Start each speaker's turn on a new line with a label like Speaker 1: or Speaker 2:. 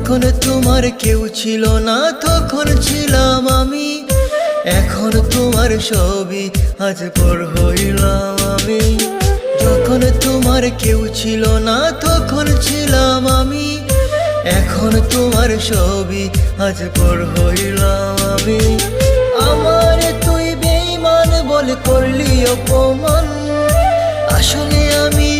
Speaker 1: যখন তোমার কেউ ছিল না তখন ছিলাম আমি, এখন তোমার ছবি আজ পর হইলাম আমি। যখন তোমার কেউ ছিল না তখন ছিলাম আমি, এখন তোমার ছবি আজ পর হইলাম আমি। আমার তুই বেঈমান বলে করলি অপমান, আসলে আমি